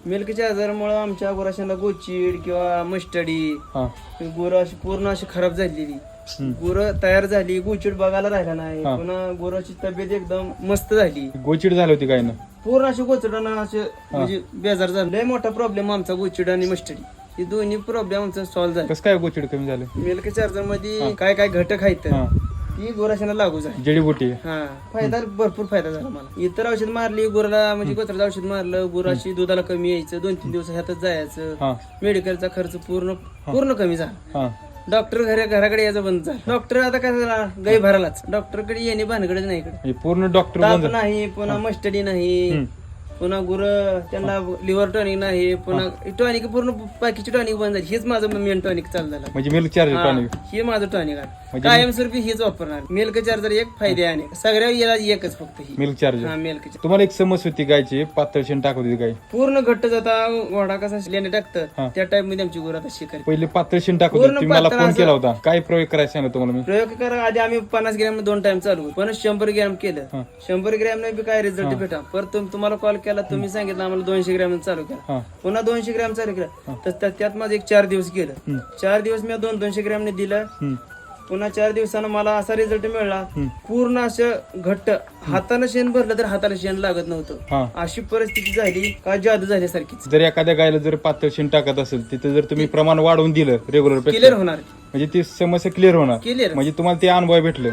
मिल्कच्या आजारामुळे आमच्या गुराशांना गोचीड किंवा मस्टडी गुरं अशी पूर्ण अशी खराब झालेली, गुरं तयार झाली, गोचीड बघायला राहिला नाही. पुन्हा गुराची तब्येत एकदम मस्त झाली. गोचिड झाली होती काय ना पूर्ण अशी गोचडांना असे म्हणजे बेजार झाला. लय मोठा प्रॉब्लेम आमचा गोचीड आणि मस्टडी, हे दोन्ही प्रॉब्लेम आमचा सॉल्व्ह झाले. कसं काय गोचिड कमी झालं? मिल्क चार्जर मध्ये काय काय घटक आहेत ती गुराशांना लागू झाली. जडीबुटी फायदा भरपूर फायदा झाला मला. इतर औषध मारली गुराला, म्हणजे गोत्राचं औषध मारलं, गुराशी दुधाला कमी यायचं, 2-3 दिवस ह्यातच जायचं, मेडिकलचा खर्च पूर्ण कमी झाला. डॉक्टर घराकडे यायचं बंद झालं. डॉक्टर आता काय झाला, गाई भरालाच, डॉक्टरकडे येणे भानगडच नाही इकडे. पूर्ण डॉक्टर ताप नाही, पुन्हा मस्टडी नाही, पुन्हा गुर त्यांना लिव्हर टॉनिक नाही, पुन्हा टॉनिक पूर्ण बाकीची टॉनिक बंद झाली. हेच माझं मेन टॉनिक चालू झालं, म्हणजे मिल्क चार्जर टॉनिक. हे माझं टॉनिक आहे कायमस्वरूपी, हेच वापरणार. मिल्क चार्जर एक फायदे आहे, सगळ्या याला एकच फक्त ही मिल्क चार्जर. मिल्क. तुम्हाला एक समस्या होती गायची, पातळ शेण टाकत होती गाय, पूर्ण घट्ट जाता घोडा कसा लेणे टाकतं त्या टाइप मध्ये आमची गुरु आता शिकारी. पहिले पातळ शेण टाकत होती. तुम्ही मला फोन केला होता, काय प्रयोग करायचा सांगितलं तुम्हाला मी? प्रयोग करा आधी आम्ही 50 ग्रॅम 2 टाइम चालू, पण 100 ग्रॅम केलं. 100 ग्रॅम नाही काय रिझल्ट भेटा. परत तुम्हाला कॉल केला, तुम्ही सांगितलं आम्हाला 200 ग्रॅम चालू केला, पुन्हा 200 ग्रॅम चालू केला. तर त्यात माझं एक 4 दिवस गेलं. 4 दिवस मी 200 ग्रॅमने दिलं. पुन्हा 4 दिवसानं मला असा रिझल्ट मिळाला, पूर्ण असं घट्ट, हातानं शेण भरलं तर हाताला शेण लागत नव्हतं. अशी परिस्थिती झाली का जादू झाल्यासारखीच. जर एखाद्या गायला जर पातळ शेण टाकत असेल, तिथे जर तुम्ही प्रमाण वाढवून दिलं रेग्युलर, क्लिअर होणार, म्हणजे ती समस्या क्लिअर होणार. म्हणजे तुम्हाला ते अनुभव भेटले.